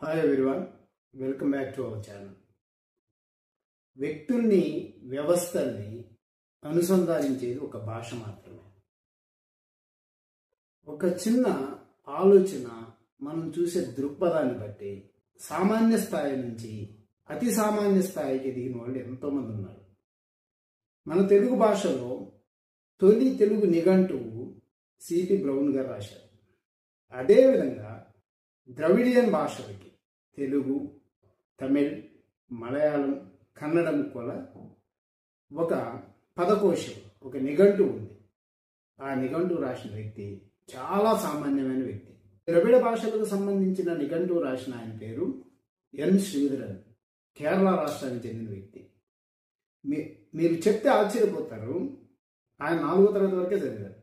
Hi everyone, welcome back to our channel. వ్యక్తుల్ని వ్యవస్థల్ని అనుసంధానించేది ఒక భాష మాత్రమే. ఒక చిన్న ఆలోచన మనం చూసే దృక్పథాన్ని బట్టి సామాన్య స్థాయి నుంచి అతి సామాన్య స్థాయికి ఎదిగిన వాళ్ళు ఎంతోమంది ఉన్నారు. మన తెలుగు భాషలో తొలి తెలుగు నిఘంటువు సిపి బ్రౌన్ గారు రాశారు. అదేవిధంగా ద్రవిడియన్ భాషలకి తెలుగు, తమిళ్, మలయాళం, కన్నడం కూడా ఒక పదకోశం, ఒక నిఘంటు ఉంది. ఆ నిఘంటు రాసిన వ్యక్తి చాలా సామాన్యమైన వ్యక్తి. ద్రవిడ భాషలకు సంబంధించిన నిఘంటు రాసిన ఆయన పేరు ఎన్ శ్రీధరన్, కేరళ రాష్ట్రానికి చెందిన వ్యక్తి. మీరు చెప్తే ఆశ్చర్యపోతారు, ఆయన 4వ తరగతి వరకే చదివారు.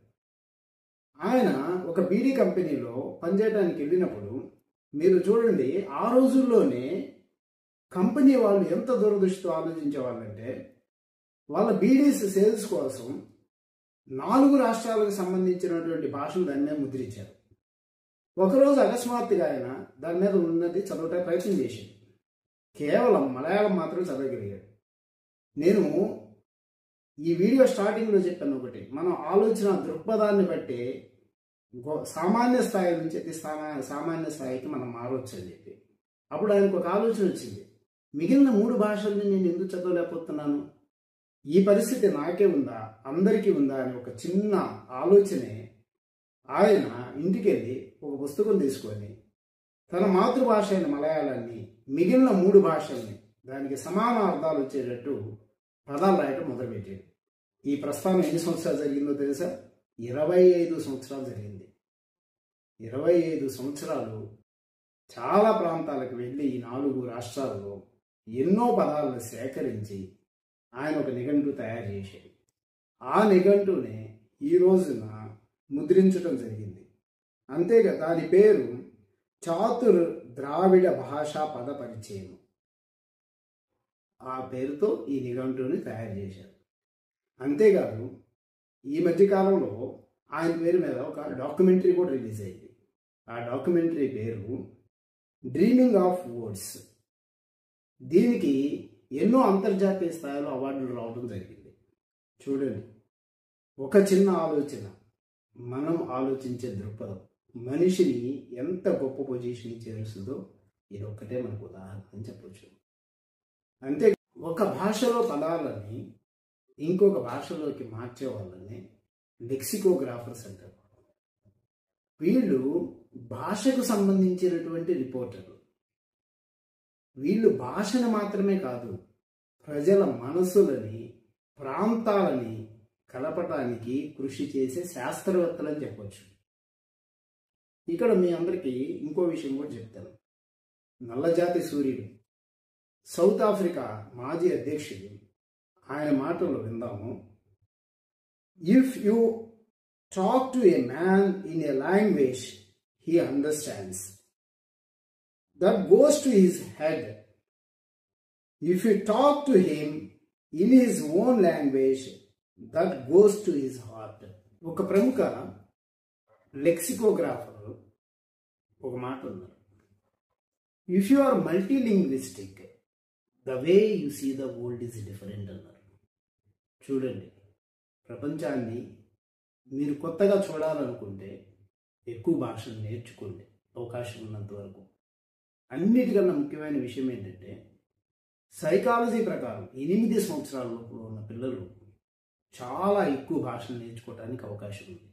ఆయన ఒక బీడీ కంపెనీలో పనిచేయడానికి వెళ్ళినప్పుడు మీరు చూడండి, ఆ రోజుల్లోనే కంపెనీ వాళ్ళు ఎంత దూరదృష్టితో ఆలోచించేవాళ్ళంటే వాళ్ళ బీడీస్ సేల్స్ కోసం 4 రాష్ట్రాలకు సంబంధించినటువంటి భాషలు దాని మీద ముద్రించారు. ఒకరోజు అకస్మాత్తుగా ఆయన దాని మీద ఉన్నది చదవటానికి ప్రయత్నం చేసింది. కేవలం మలయాళం మాత్రం చదవగలిగాడు. నేను ఈ వీడియో స్టార్టింగ్లో చెప్పాను ఒకటి, మనం ఆలోచన దృక్పథాన్ని బట్టి సామాన్య స్థాయి నుంచి అతి సామాన్య స్థాయికి మనం మారవచ్చు అని చెప్పి. అప్పుడు ఆయనకు ఒక ఆలోచన వచ్చింది, మిగిలిన 3 భాషల్ని నేను ఎందుకు చదవలేకపోతున్నాను, ఈ పరిస్థితి నాకే ఉందా, అందరికీ ఉందా అని ఒక చిన్న ఆలోచనే ఆయన ఇంటికి వెళ్ళి ఒక పుస్తకం తీసుకొని తన మాతృభాష అయిన మలయాళాన్ని, మిగిలిన 3 భాషల్ని దానికి సమాన అర్థాలు వచ్చేటట్టు పదాలు రాయటం మొదలుపెట్టాడు. ఈ ప్రస్థానం ఎన్ని సంవత్సరాలు జరిగిందో తెలుసా? 25 సంవత్సరాలు జరిగింది. 25 సంవత్సరాలు చాలా ప్రాంతాలకు వెళ్ళి ఈ 4 రాష్ట్రాల్లో ఎన్నో పదాలను సేకరించి ఆయన ఒక నిఘంటు తయారు చేశాడు. ఆ నిఘంటునే ఈ రోజున ముద్రించడం జరిగింది. అంతేగా దాని పేరు చాతుర్ ద్రావిడ భాషా పద పరిచయం. ఆ పేరుతో ఈ నిఘంటుని తయారు చేశారు. అంతేకాదు, ఈ మధ్యకాలంలో ఆయన పేరు మీద ఒక డాక్యుమెంటరీ కూడా రిలీజ్ అయింది. ఆ డాక్యుమెంటరీ పేరు డ్రీమింగ్ ఆఫ్ వర్డ్స్. దీనికి ఎన్నో అంతర్జాతీయ స్థాయిలో అవార్డులు రావడం జరిగింది. చూడండి, ఒక చిన్న ఆలోచన, మనం ఆలోచించే దృక్పథం మనిషిని ఎంత గొప్ప పొజిషన్ చేరుస్తుందో ఇది ఒక్కటే మనకు ఉదాహరణ అని చెప్పవచ్చు. అంతే, ఒక భాషలో పదాలని ఇంకొక భాషలోకి మార్చే వాళ్ళని లెక్సికోగ్రాఫర్స్ అంటారు. వీళ్ళు భాషకు సంబంధించినటువంటి రిపోర్టర్లు. వీళ్ళు భాషను మాత్రమే కాదు, ప్రజల మనసులని, ప్రాంతాలని కలపటానికి కృషి చేసే శాస్త్రవేత్తలని చెప్పొచ్చు. ఇక్కడ మీ అందరికీ ఇంకో విషయం కూడా చెప్తాను. నల్లజాతి సూర్యుడు, సౌత్ ఆఫ్రికా మాజీ అధ్యక్షుడు, ఆయన మాటలు విందాము. If you talk to A man in a language he understands, that goes to his head. If you talk to him in his own language, that goes to his heart. ఒక ప్రముఖ లెక్సికోగ్రాఫర్ ఒక మాట ఉన్నారు, if you are multilinguistic, the way you see the world is different అన్నారు. చూడండి, ప్రపంచాన్ని మీరు కొత్తగా చూడాలనుకుంటే ఎక్కువ భాషలు నేర్చుకోండి, అవకాశం ఉన్నంత వరకు. అన్నిటికన్నా ముఖ్యమైన విషయం ఏంటంటే, సైకాలజీ ప్రకారం 8 సంవత్సరాల లోపల ఉన్న పిల్లలు చాలా ఎక్కువ భాషలు నేర్చుకోవడానికి అవకాశం ఉంది.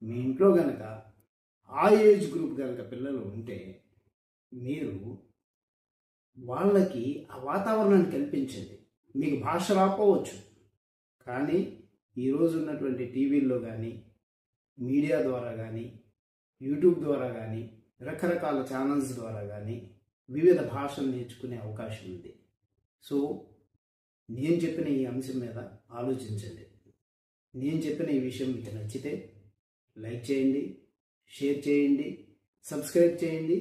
మీ ఇంట్లో కనుక ఆ ఏజ్ గ్రూప్ కనుక పిల్లలు ఉంటే మీరు వాళ్ళకి ఆ వాతావరణాన్ని కల్పించండి. మీకు భాష రాకపోవచ్చు, కానీ ఈరోజు ఉన్నటువంటి టీవీల్లో కానీ, మీడియా ద్వారా కానీ, యూట్యూబ్ ద్వారా కానీ, రకరకాల ఛానల్స్ ద్వారా కానీ వివిధ భాషలు నేర్చుకునే అవకాశం ఉంది. సో నేను చెప్పిన ఈ అంశం మీద ఆలోచించండి. నేను చెప్పిన ఈ విషయం మీకు నచ్చితే లైక్ చేయండి, షేర్ చేయండి, సబ్స్క్రైబ్ చేయండి.